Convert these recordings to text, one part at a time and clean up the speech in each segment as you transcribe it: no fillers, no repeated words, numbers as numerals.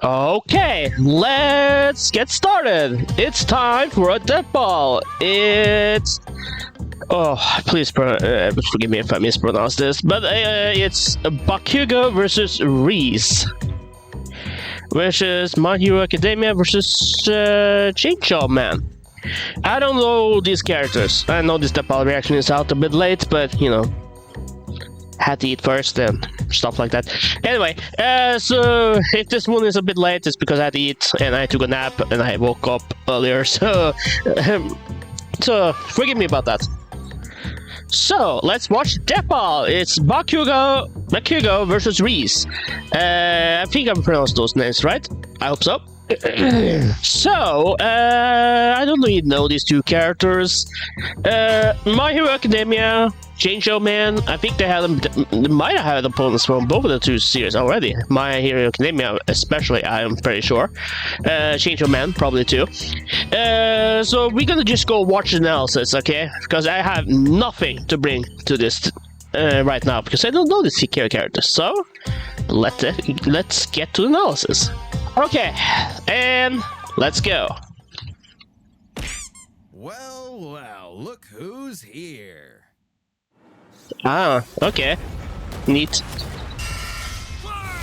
Okay, let's get started. It's time for a death ball. It's please forgive me if I mispronounce this, but it's Bakugo versus Reze versus My Hero Academia versus Chainsaw Man. I don't know these characters. I know this death ball reaction is out a bit late, but you know, had to eat first and stuff like that. Anyway, so if this one is a bit late, it's because I had to eat and I took a nap and I woke up earlier, so forgive me about that. So let's watch Death Ball. It's Bakugo versus Reze. I think I pronounced those names right. I hope so. So, I don't really know these two characters. My Hero Academia, Chainsaw Man, I think they might have had opponents from both of the two series already. My Hero Academia, especially, I am pretty sure. Chainsaw Man, probably too. So we're gonna just go watch the analysis, okay? Because I have nothing to bring to this right now, because I don't know these characters. So, let's get to the analysis. Okay, and let's go. Well, look who's here. Ah, okay. Neat.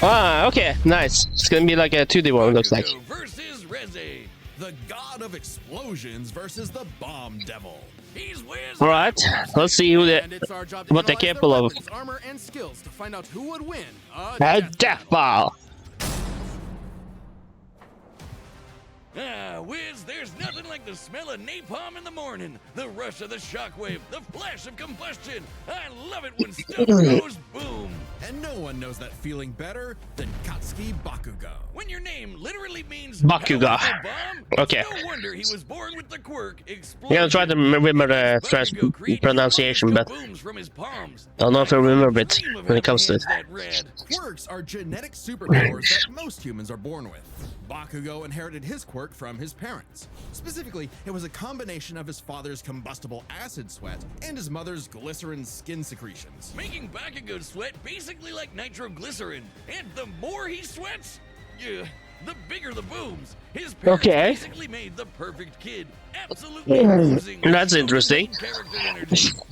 Ah, okay, nice. It's gonna be like a 2D one, it looks like. Versus Reze, the god of explosions versus the bomb devil. He's Alright, let's see who what they're capable of. Armor and skills to find out who would win A death ball. Wiz, there's nothing like the smell of napalm in the morning, the rush of the shockwave, the flash of combustion. I love it when stuff goes boom. And no one knows that feeling better than Katsuki Bakugo. When your name literally means Bakugo. Bomb, okay. No wonder he was born with the quirk. Yeah, I'll try to remember the pronunciation, but don't know if I remember it when it comes to it. Quirks are genetic superpowers that most humans are born with. Bakugo inherited his quirk from his parents. Specifically, it was a combination of his father's combustible acid sweat and his mother's glycerin skin secretions, making Bakugo's sweat basically like nitroglycerin. And the more he sweats, the bigger the booms. His parents basically made the perfect kid. Absolutely oozing. That's interesting.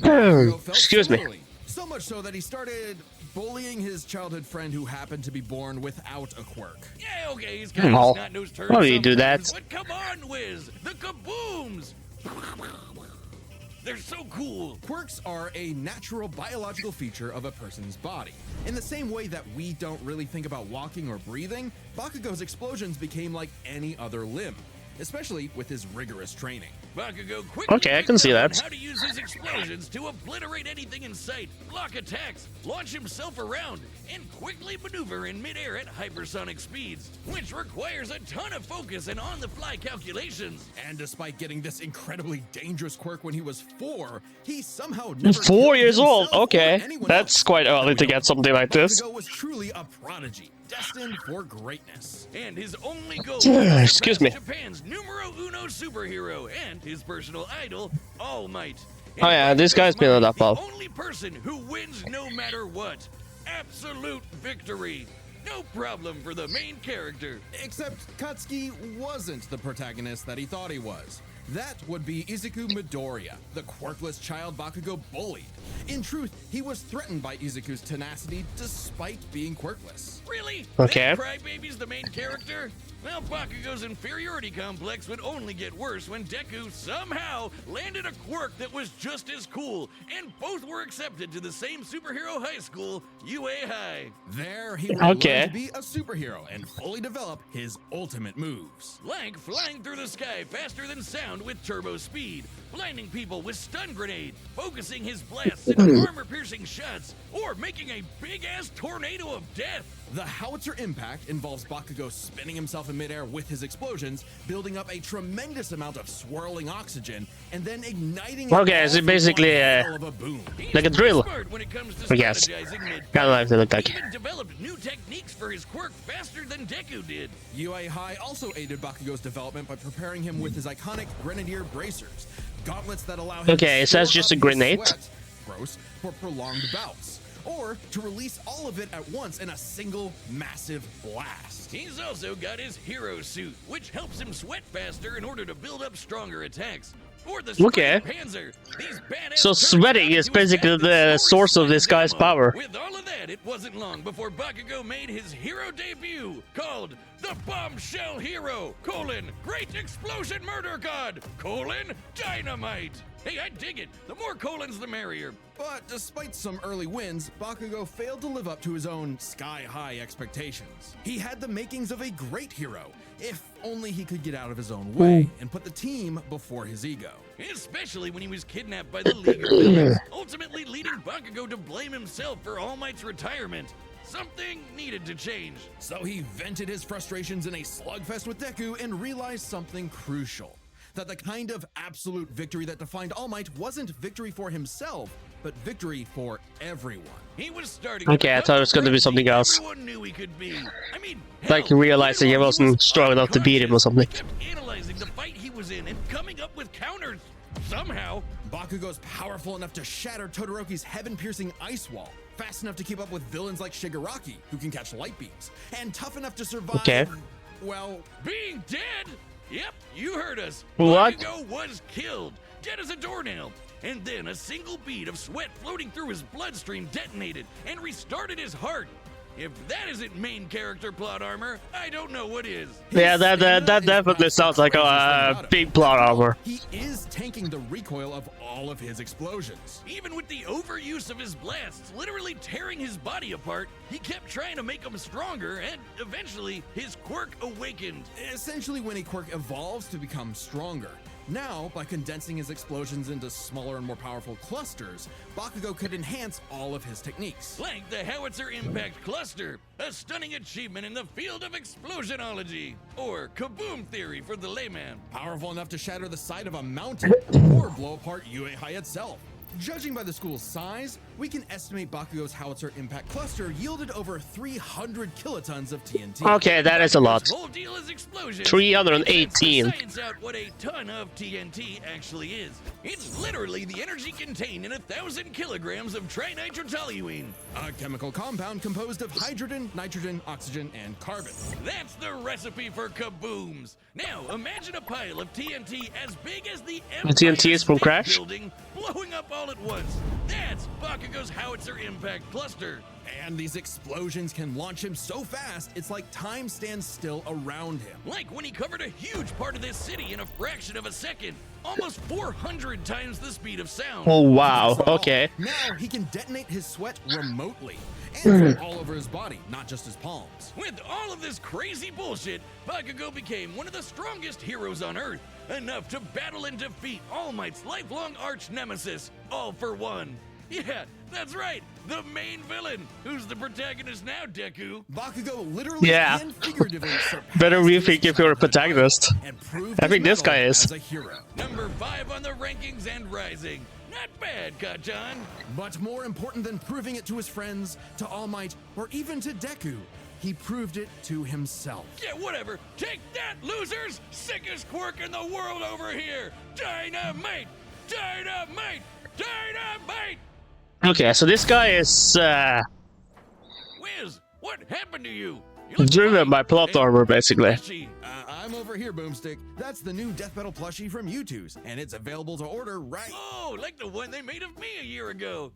Excuse me. So much so that he started bullying his childhood friend who happened to be born without a quirk. Yeah, okay, he's kind of snot-nosed turd. Why do you do that? But come on, Wiz, the kabooms! They're so cool. Quirks are a natural biological feature of a person's body. In the same way that we don't really think about walking or breathing, Bakugo's explosions became like any other limb, especially with his rigorous training. Bakugo quickly I can see that. How to use his explosions to obliterate anything in sight, block attacks, launch himself around, and quickly maneuver in midair at hypersonic speeds, which requires a ton of focus and on-the-fly calculations. And despite getting this incredibly dangerous quirk when he was 4, he somehow never 4 years old. Okay, that's quite early to get something like this. Bakugo was truly a prodigy, destined for greatness. And his only goal excuse me. Japan's numero uno superhero and his personal idol, All Might. Oh yeah, this guy's been on that ball. The only person who wins no matter what. Absolute victory. No problem for the main character. Except Katsuki wasn't the protagonist that he thought he was. That would be Izuku Midoriya, the quirkless child Bakugo bullied. In truth, he was threatened by Izuku's tenacity despite being quirkless. Really? Okay. That crybaby's the main character? Well, Bakugo's inferiority complex would only get worse when Deku somehow landed a quirk that was just as cool, and both were accepted to the same superhero high school, UA High. There, he would learn to be a superhero and fully develop his ultimate moves. Like flying through the sky faster than sound with turbo speed, blinding people with stun grenade, focusing his blasts into armor-piercing shots, or making a big-ass tornado of death. The howitzer impact involves Bakugo spinning himself in midair with his explosions, building up a tremendous amount of swirling oxygen, and then igniting. Okay, so basically like a drill, I guess. Kind of like they look like. He even developed new techniques for his quirk faster than Deku did. UA High also aided Bakugo's development by preparing him with his iconic Grenadier bracers, gauntlets that allow him it says just a grenade. Gross for prolonged bouts. or to release all of it at once in a single massive blast. He's also got his hero suit, which helps him sweat faster in order to build up stronger attacks. Or the Okay. Panzer. These badass So turrets sweating got is into his basically head that the soars source of like this guy's dynamo. power. With all of that, it wasn't long before Bakugo made his hero debut, called the Bombshell Hero, Great Explosion Murder God, Dynamite. Hey, I dig it. The more colons, the merrier. But despite some early wins, Bakugo failed to live up to his own sky-high expectations. He had the makings of a great hero, if only he could get out of his own way and put the team before his ego. Especially when he was kidnapped by the League of Villains, ultimately leading Bakugo to blame himself for All Might's retirement. Something needed to change. So he vented his frustrations in a slugfest with Deku and realized something crucial. That the kind of absolute victory that defined All Might wasn't victory for himself, but victory for everyone. He was starting Okay, I thought it was going to be something else. Everyone knew he could be. I mean, Like hell, realizing he later on, wasn't was strong enough to beat him or something. He kept analyzing the fight he was in and coming up with counters. Somehow, Bakugo's powerful enough to shatter Todoroki's heaven-piercing ice wall, fast enough to keep up with villains like Shigaraki, who can catch light beams, and tough enough to survive, Okay. well, being dead. Yep, you heard us. What? Bakugo was killed, dead as a doornail. And then a single bead of sweat floating through his bloodstream detonated and restarted his heart. If that isn't main character plot armor, I don't know what is. Yeah, that definitely sounds like a big plot armor. He is tanking the recoil of all of his explosions. Even with the overuse of his blasts literally tearing his body apart, he kept trying to make him stronger, and eventually his quirk awakened. Essentially, when a quirk evolves to become stronger. Now, by condensing his explosions into smaller and more powerful clusters, Bakugo could enhance all of his techniques. Like the Howitzer Impact Cluster, a stunning achievement in the field of explosionology, or kaboom theory for the layman. Powerful enough to shatter the side of a mountain or blow apart Uehai itself. Judging by the school's size, we can estimate Bakugo's Howitzer Impact Cluster yielded over 300 kilotons of TNT. Okay, that is a lot. His whole deal is explosions. 318. It science out what a ton of TNT actually is. It's literally the energy contained in 1,000 kilograms of trinitrotoluene. A chemical compound composed of hydrogen, nitrogen, oxygen, and carbon. That's the recipe for kabooms. Now, imagine a pile of TNT as big as the TNT is from State Crash? Building, blowing up all at once. That's Bakugo's Howitzer Impact Cluster. And these explosions can launch him so fast, it's like time stands still around him. Like when he covered a huge part of this city in a fraction of a second. Almost 400 times the speed of sound. Oh wow, That's not all. okay. Now he can detonate his sweat remotely and from all over his body, not just his palms. With all of this crazy bullshit, Bakugo became one of the strongest heroes on Earth, enough to battle and defeat All Might's lifelong arch nemesis, All for One. Yeah, that's right, the main villain, who's the protagonist now, Deku. Bakugo literally Yeah. and figuratively surpassed Better his rethink if you're a childhood protagonist. and proved I his think this mettle guy is. as a hero. Number 5 on the rankings and rising. Not bad, Kachan. But more important than proving it to his friends, to All Might, or even to Deku, he proved it to himself. Yeah, whatever. Take that, losers! Sickest quirk in the world over here! Dynamite! Dynamite! Dynamite! Okay, so this guy is Wiz, what happened to you? You look driven fine. by plot armor, basically. Fleshy. I'm over here, Boomstick. That's the new Death Battle plushie from U2's, and it's available to order right. Oh, like the one they made of me a year ago.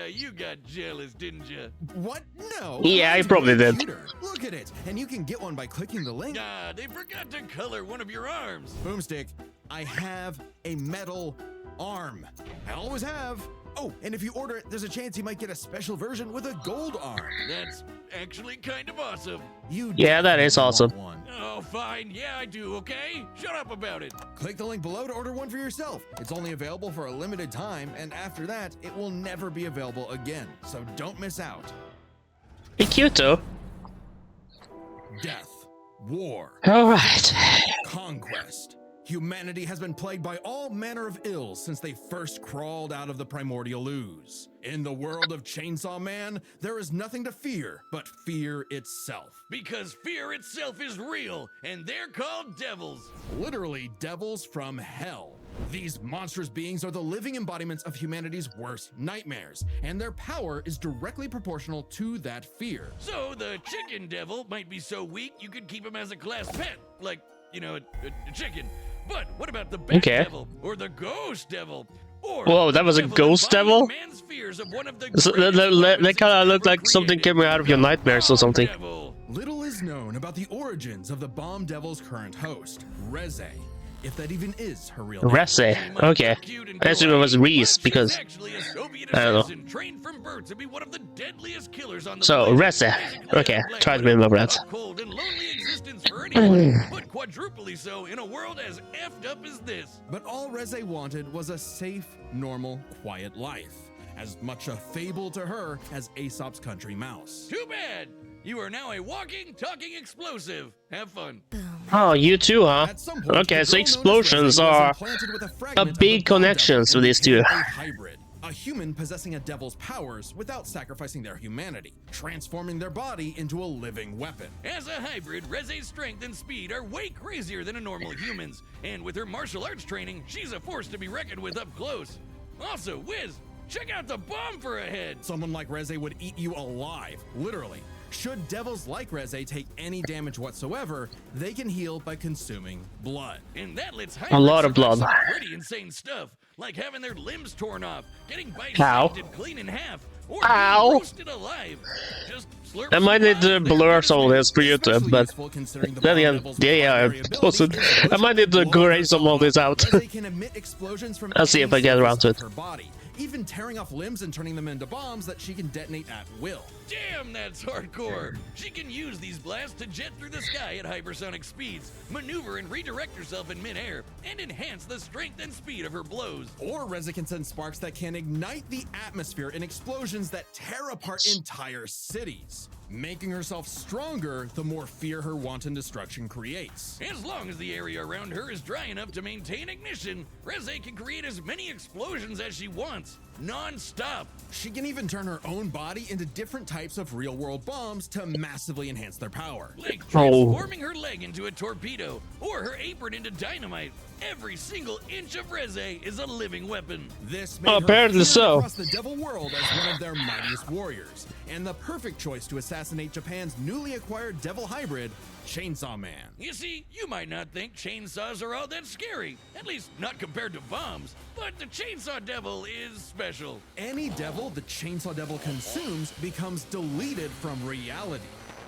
You got jealous, didn't you? What? No. Yeah, I mine's probably way did. cuter. Look at it, and you can get one by clicking the link. Ah, they forgot to color one of your arms. Boomstick, I have a metal arm. I always have. Oh, and if you order it, there's a chance you might get a special version with a gold arm. That's actually kind of awesome. You Yeah, that is definitely awesome. want one. Oh, fine. Yeah, I do, okay? Shut up about it. Click the link below to order one for yourself. It's only available for a limited time, and after that, it will never be available again. So don't miss out. Be cute though. Death, war, Alright. conquest. Humanity has been plagued by all manner of ills since they first crawled out of the primordial ooze. In the world of Chainsaw Man, there is nothing to fear but fear itself. Because fear itself is real, and they're called devils. Literally devils from hell. These monstrous beings are the living embodiments of humanity's worst nightmares, and their power is directly proportional to that fear. So the chicken devil might be so weak you could keep him as a class pet, like, you know, a chicken. But what about the bat devil or the ghost devil? Or whoa, that was a ghost devil? man's fears of one of the So they kind of look like something coming out of your nightmares or something. Little is known about the origins of the Bomb Devil's current host, Reze, if that even is her real name. Reze, okay. I assume it was Reze because I don't know. Trained from birth to be one of the deadliest killers on the So Reze, okay, try to remember that. Cold and lonely existence for anyone, but quadruply so in a world as effed up as this. But all Reze wanted was a safe, normal, quiet life. As much a fable to her as Aesop's country mouse. Too bad! You are now a walking, talking explosive. Have fun. Oh, you too, huh? At some point, Okay, the so girl known as explosions Reze was are implanted with a a fragment of big the Bomb connections Devil with these into two. a hybrid. A human possessing a devil's powers without sacrificing their humanity, transforming their body into a living weapon. As a hybrid, Reze's strength and speed are way crazier than a normal human's. And with her martial arts training, she's a force to be reckoned with up close. Also, Wiz, check out the bomb for a head. Someone like Reze would eat you alive, literally. Should devils like Reze take any damage whatsoever, they can heal by consuming blood. And that lets A lot of blood. some pretty insane stuff, like having their limbs torn off, getting Ow. bisected clean in half, or Ow. being roasted alive. Just slurp I might some need to blood, blur some of this for YouTube, Especially but useful considering the then Bomb again, Devil's yeah, primary I ability is I might need to blood grade some of this out. Reze can emit explosions from I'll see any if I get around to surface it. of her body, even tearing off limbs and turning them into bombs that she can detonate at will. Damn, that's hardcore. She can use these blasts to jet through the sky at hypersonic speeds, maneuver and redirect herself in midair, and enhance the strength and speed of her blows. Or Reze can send sparks that can ignite the atmosphere in explosions that tear apart entire cities. Making herself stronger, the more fear her wanton destruction creates. As long as the area around her is dry enough to maintain ignition, Reze can create as many explosions as she wants, non-stop. She can even turn her own body into different types of real-world bombs to massively enhance their power. Like transforming her leg into a torpedo, or her apron into dynamite. Every single inch of Reze is a living weapon. This made her apparently feared so. across the devil world as one of their mightiest warriors, and the perfect choice to assassinate Japan's newly acquired devil hybrid, Chainsaw Man. You see, you might not think chainsaws are all that scary, at least not compared to bombs, but the Chainsaw Devil is special. Any devil the Chainsaw Devil consumes becomes deleted from reality.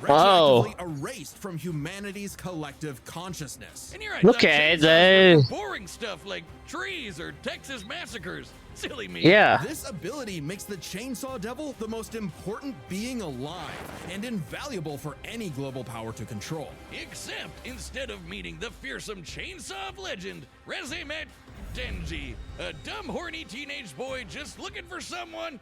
Wow. Retroactively erased from humanity's collective consciousness. And you're right, Okay, chainsaws they- were for boring stuff like trees or Texas massacres. Silly me. Yeah. This ability makes the Chainsaw Devil the most important being alive and invaluable for any global power to control. Except instead of meeting the fearsome chainsaw of legend, Reze met Denji, a dumb, horny teenage boy just looking for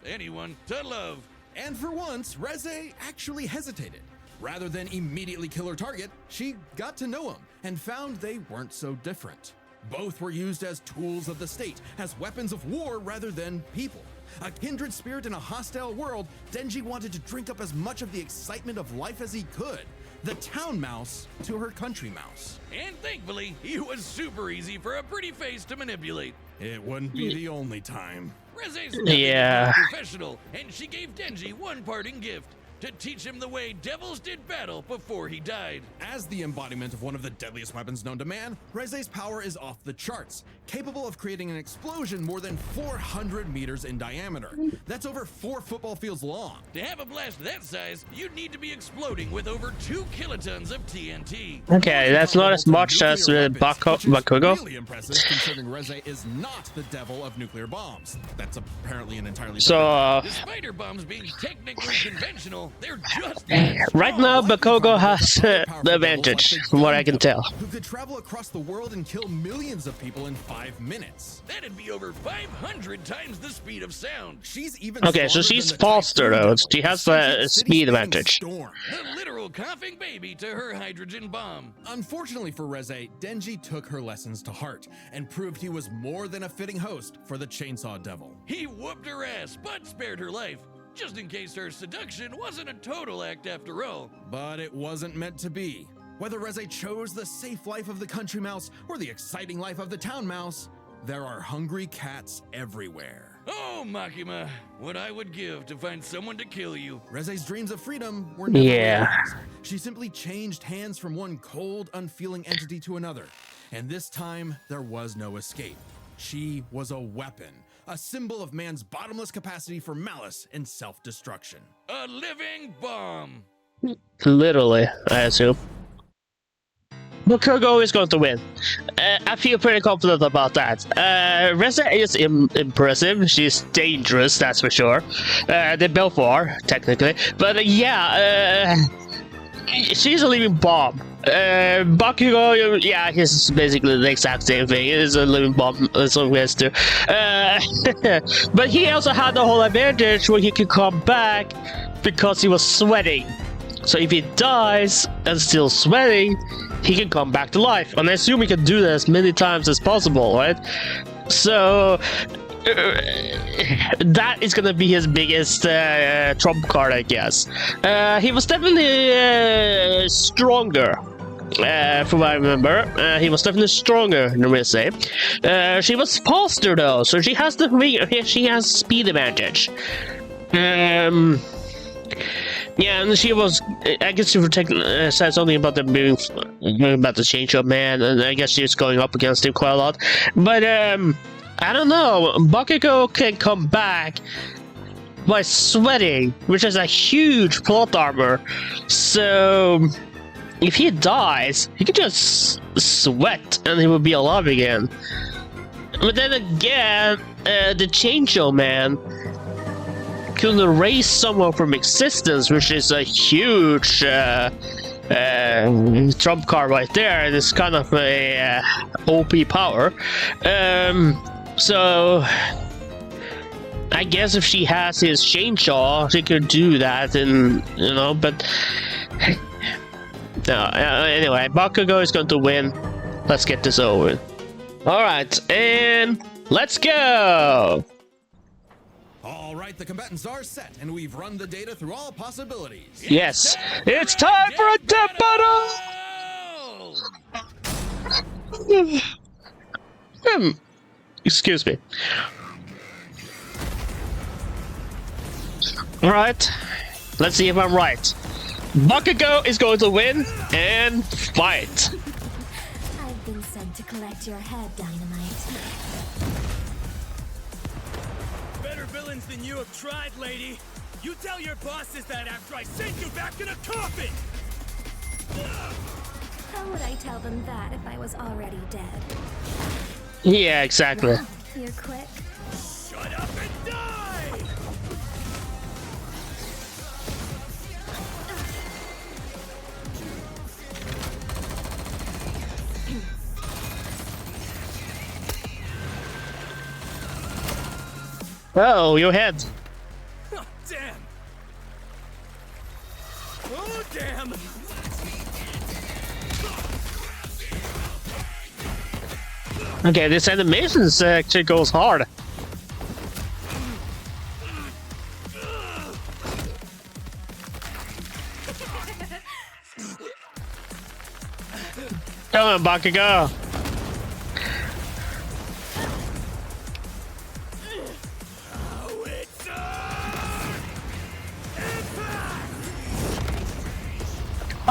anyone to love. And for once, Reze actually hesitated. Rather than immediately kill her target, she got to know him and found they weren't so different. Both were used as tools of the state, as weapons of war rather than people. A kindred spirit in a hostile world, Denji wanted to drink up as much of the excitement of life as he could. The town mouse to her country mouse. And thankfully, he was super easy for a pretty face to manipulate. It wouldn't be the only time. Reze's nothing Yeah. but professional, and she gave Denji one parting gift. To teach him the way devils did battle before he died. As the embodiment of one of the deadliest weapons known to man, Reze's power is off the charts, capable of creating an explosion more than 400 meters in diameter. That's over 4 football fields long. To have a blast that size, you'd need to be exploding with over 2 kilotons of TNT. Okay, that's not as much as with Bakugo. Really impressive considering Reze is not the devil of nuclear bombs. That's apparently an entirely So, Despite her bombs being technically conventional, they're just right now, Bakugo has the advantage, from what I can tell. Who could travel across the world and kill millions of people in 5 minutes. That'd be over 500 times the speed of sound. She's even Okay, so stronger she's than the faster Typhoon though. Devil, She has the the city speed spanning advantage. storm. The literal coughing baby to her hydrogen bomb. Unfortunately for Reze, Denji took her lessons to heart and proved he was more than a fitting host for the Chainsaw Devil. He whooped her ass, but spared her life. Just in case her seduction wasn't a total act after all. But it wasn't meant to be. Whether Reze chose the safe life of the country mouse or the exciting life of the town mouse, there are hungry cats everywhere. Oh, Makima, what I would give to find someone to kill you. Reze's dreams of freedom were never Yeah. realized. She simply changed hands from one cold, unfeeling entity to another. And this time, there was no escape. She was a weapon, a symbol of man's bottomless capacity for malice and self-destruction. A living bomb. Literally, I assume. Bakugo is going to win. I feel pretty confident about that. Reze is impressive. She's dangerous, that's for sure. They both are, technically. But she's a living bomb. Bakugo, yeah, he's basically the exact same thing. He's a living bomb, so he has to. But he also had the whole advantage where he could come back because he was sweating. So if he dies and still sweating, he can come back to life. And I assume he can do that as many times as possible, right? So that is gonna be his biggest trump card, I guess. He was definitely stronger. From what I remember, he was definitely stronger than Reze. She was faster though, so she has speed advantage. Yeah, and she was. I guess she said something about the about the change-up man, and I guess she's going up against him quite a lot. But I don't know. Bakugo can come back by sweating, which is a huge plot armor. So if he dies, he could just sweat, and he will be alive again. But then again, the change-up man can erase someone from existence, which is a huge trump card right there. It's kind of a OP power. So I guess if she has his chainsaw, she could do that, and you know. But no. Anyway, Bakugo is going to win. Let's get this over. All right, and let's go. All right, the combatants are set, and we've run the data through all possibilities. Yes, it's time for a death battle! Excuse me. Alright, let's see if I'm right. Bakugo is going to win and fight. I've been sent to collect your head, Dynamite. Better villains than you have tried, lady. You tell your bosses that after I send you back in a coffin! How would I tell them that if I was already dead? Yeah, exactly. Well, you're quick. Shut up and die! Oh, your head. Oh, damn! Oh, damn! Okay, this animation actually goes hard. Come on, Bakugo. Oh, it's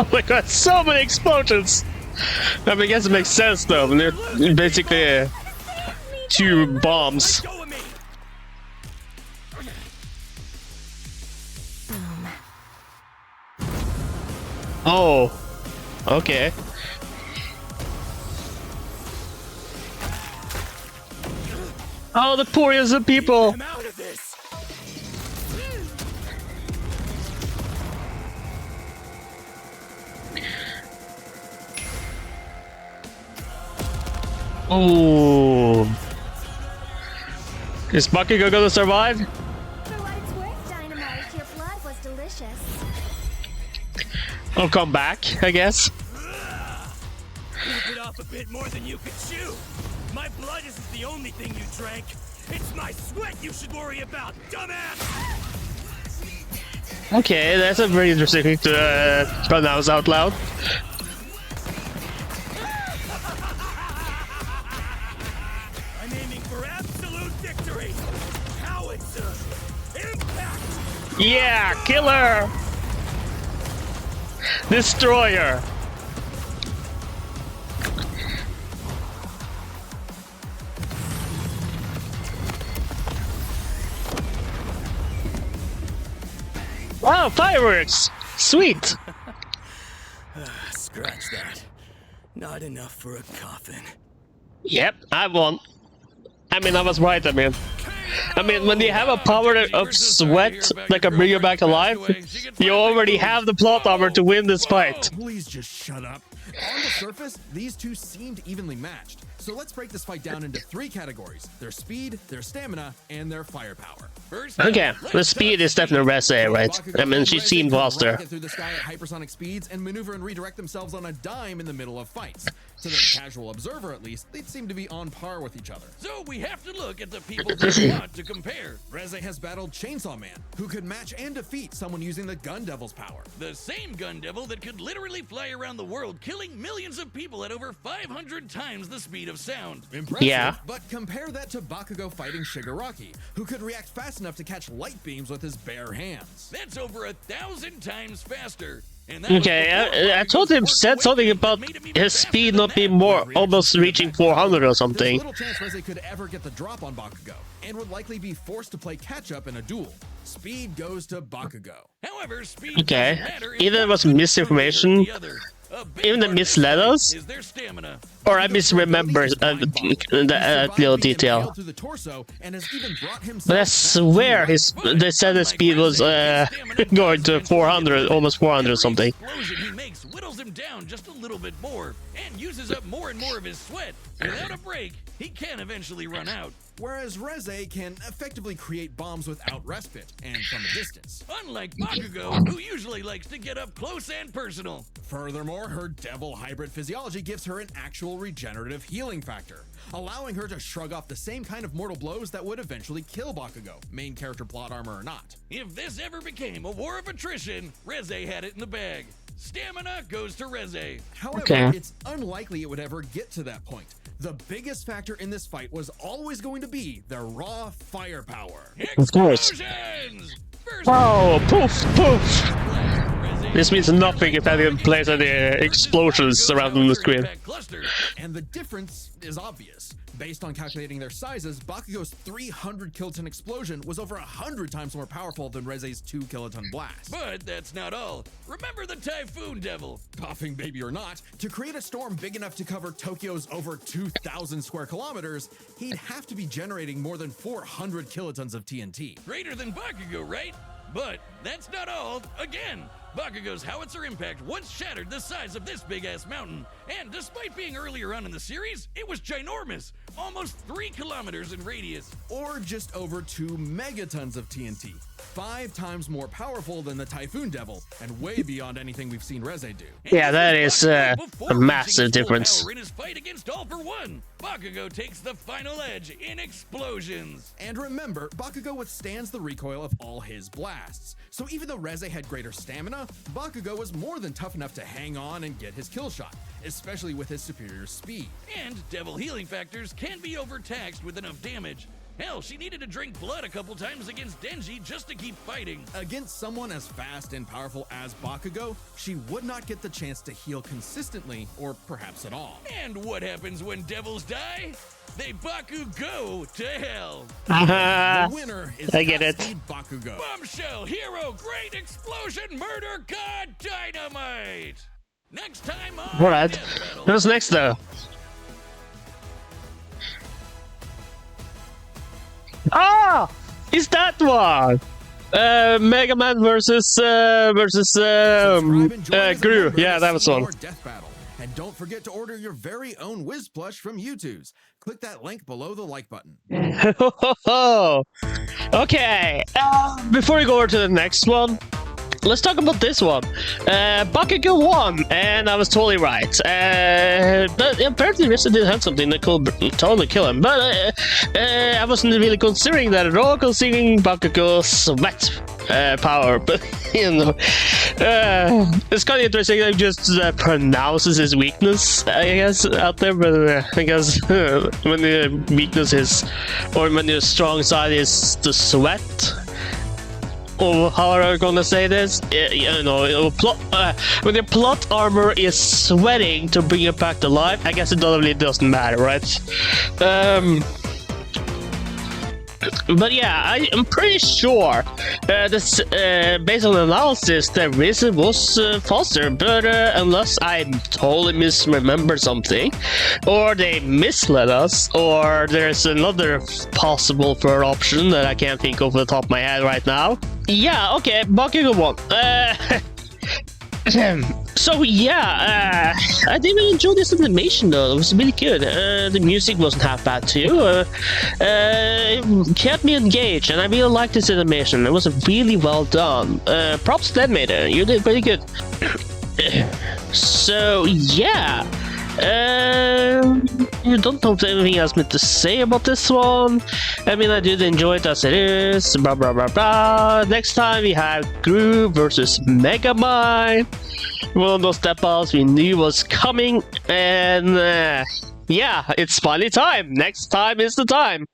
Oh my god, so many explosions! I mean, I guess it makes sense though, when they're basically two bombs. go with me! Oh, okay. Oh, the poor innocent people! I'm out of this! Oh, is Bakugo gonna survive? For what it's worth, Dynamite, your blood was delicious. I'll come back, I guess. You bit off a bit more than you could chew. My blood isn't the only thing you drank. It's my sweat you should worry about, dumbass! Okay, that's a very interesting thing to pronounce out loud. I may Yeah, killer! Destroyer! Wow, fireworks! Sweet! Scratch that. Not enough for a coffin. Yep, I won. I mean, I was right, I mean, when you have a power of sweat that can bring you back alive, you already have the plot armor to win this fight. Please just shut up. On the surface, these two seemed evenly matched. So let's break this fight down into 3 categories: their speed, their stamina, and their firepower. Okay, the speed is definitely Reze, right? I mean, she seemed faster. Rocket through the sky at hypersonic speeds and maneuver and redirect themselves on a dime in the middle of fights. To the casual observer, at least, they seem to be on par with each other. So we have to look at the people we want to compare. Reze has battled Chainsaw Man, who could match and defeat someone using the Gun Devil's power. The same gun devil that could literally fly around the world, killing millions of people at over 500 times the speed of sound. Impressive, Yeah. but compare that to Bakugo fighting Shigaraki, who could react fast enough to catch light beams with his bare hands. That's over 1,000 times faster. And that was Okay, before I told him, Bakugo's said work something rate about made him even his faster speed than not that. being more, almost reaching 400 or There's something. little chance Reze could ever get the drop on Bakugo, and would likely be forced to play catch-up in a duel. Speed goes to Bakugo. However, speed Okay, doesn't matter if either it one was couldn't misinformation, overtake the other. A big even they part of this misled fight us, is their stamina. or I misremember the little detail. Through the torso and has even brought himself But I back to swear life. they said his speed was going to 400, almost 400 or something. Every explosion he makes whittles him down just a little bit more and uses up more and more of his sweat. Without a break, he can eventually run out. Whereas Reze can effectively create bombs without respite and from a distance. Unlike Bakugo, who usually likes to get up close and personal. Furthermore, her devil hybrid physiology gives her an actual regenerative healing factor, allowing her to shrug off the same kind of mortal blows that would eventually kill Bakugo, main character plot armor or not. If this ever became a war of attrition, Reze had it in the bag. Stamina goes to Reze. However, Okay. it's unlikely it would ever get to that point. The biggest factor in this fight was always going to be their raw firepower. Of course. Explosions! First Whoa, poof, poof! Reze This means nothing if any place any explosions surrounding the screen. Impact cluster. And the difference is obvious. Based on calculating their sizes, Bakugo's 300 kiloton explosion was over 100 times more powerful than Reze's 2 kiloton blast. But that's not all. Remember the Typhoon Devil. Coughing baby or not, to create a storm big enough to cover Tokyo's over 2,000 square kilometers, he'd have to be generating more than 400 kilotons of TNT. Greater than Bakugo, right? But that's not all. Again, Bakugo's howitzer impact once shattered the size of this big-ass mountain. And despite being earlier on in the series, it was ginormous. Almost 3 kilometers in radius. Or just over 2 megatons of TNT. 5 times more powerful than the Typhoon Devil, and way beyond anything we've seen Reze do. And Yeah, that this is Bakugo a before reaching massive his full difference. power in his fight against All for One. Bakugo takes the final edge in explosions. And remember, Bakugo withstands the recoil of all his blasts. So even though Reze had greater stamina, Bakugo was more than tough enough to hang on and get his kill shot, especially with his superior speed. And devil healing factors can be overtaxed with enough damage. Hell, she needed to drink blood a couple times against Denji just to keep fighting. Against someone as fast and powerful as Bakugo, she would not get the chance to heal consistently, or perhaps at all. And what happens when devils die? They Bakugo to hell. Haha. The winner is I get it. High-Speed Bakugo. Bombshell, hero, great explosion, murder, god, dynamite. Next time on Alright. Death Battle. What's next though? Ah! Is that one? Mega Man versus Subscribe and join us Gru. and Yeah, that was see one. more Death Battle. And don't forget to order your very own Whiz Plush from YouTube's. Click that link below the like button. Okay, before we go over to the next one, let's talk about this one. Bakugo won, and I was totally right. But apparently Reze did have something that could totally kill him. But I wasn't really considering that at all, considering Bakugo's sweat power. But, you know, it's kind of interesting that he just pronounces his weakness, I guess, out there. But I guess when the weakness is, or when your strong side is the sweat, or how are I gonna say this? You know, when your plot armor is sweating to bring it back to life, I guess it really doesn't matter, right? But yeah, I'm pretty sure this, based on the analysis, that Reze was faster, but unless I totally misremember something, or they misled us, or there's another possible third option that I can't think of off the top of my head right now. Yeah, okay, Bakugo won. So yeah, I did really enjoy this animation though. It was really good. The music wasn't half bad too. It kept me engaged, and I really liked this animation. It was really well done. Props to the animator. You did pretty good. So yeah. You don't know anything else to say about this one. I mean, I did enjoy it as it is. Blah blah blah blah. Next time we have Gru versus Megamind. One of those step outs we knew was coming, and yeah, it's finally time. Next time is the time.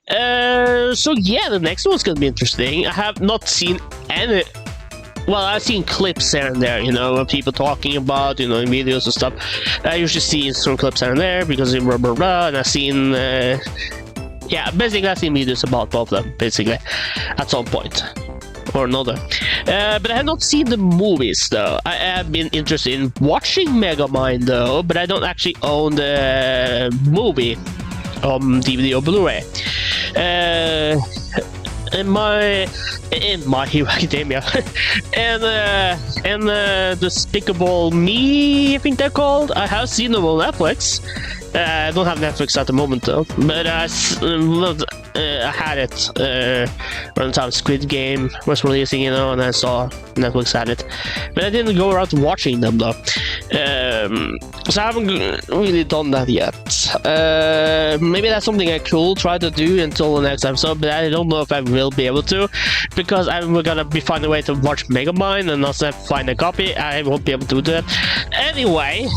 So yeah, the next one's gonna be interesting. I have not seen any. Well, I've seen clips here and there, you know, of people talking about, you know, in videos and stuff. I usually see some clips here and there because of blah blah blah, and I've seen, yeah, basically I've seen videos about both of them, basically, at some point or another. But I have not seen the movies, though. I have been interested in watching Megamind, though, but I don't actually own the movie on DVD or Blu-ray. In my Hero Academia and Despicable Me, I think they're called. I have seen them on Netflix. I don't have Netflix at the moment though, but I had it around the time Squid Game was releasing, you know, and I saw Netflix had it, but I didn't go around watching them though. So I haven't really done that yet. Maybe that's something I could try to do until the next episode, but I don't know if I will be able to, because I'm gonna be finding a way to watch Megamind, and unless I find a copy, I won't be able to do that. Anyway,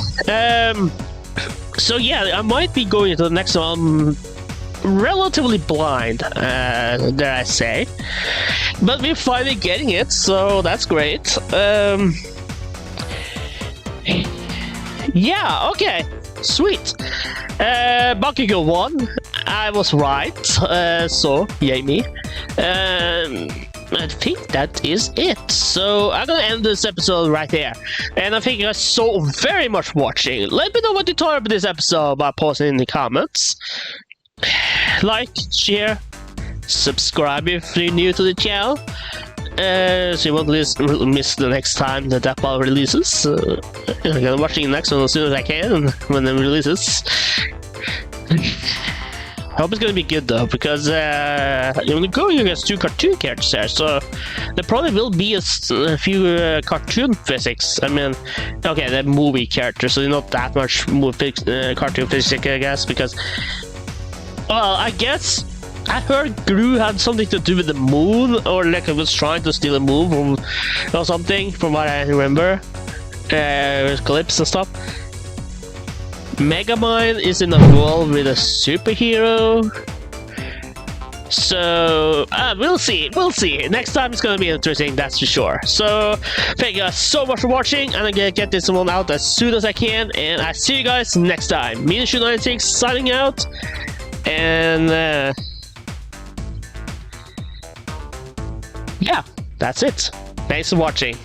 so yeah, I might be going to the next one relatively blind, dare I say, but we're finally getting it, so that's great. Yeah, okay, sweet. Bakugo won. I was right, so yay me. I think that is it. So I'm gonna end this episode right there. And I thank you guys so very much for watching. Let me know what you thought about this episode by posting in the comments. Like, share, subscribe if you're new to the channel. So you won't miss the next time the DEATHBATTLE releases. I'm gonna watch the next one as soon as I can when it releases. I hope it's gonna be good though, because you're gonna go against 2 cartoon characters here, so there probably will be a few cartoon physics. I mean, okay, they're movie characters, so they're not that much cartoon physics, I guess, because, well, I guess I heard Gru had something to do with the moon, or like it was trying to steal a moon or something, from what I remember. Clips and stuff. Megamind is in a world with a superhero. So, we'll see. Next time it's gonna be interesting, that's for sure. So, thank you guys so much for watching, and I'm gonna get this one out as soon as I can, and I see you guys next time. Minushu96 signing out, and yeah, that's it. Thanks for watching.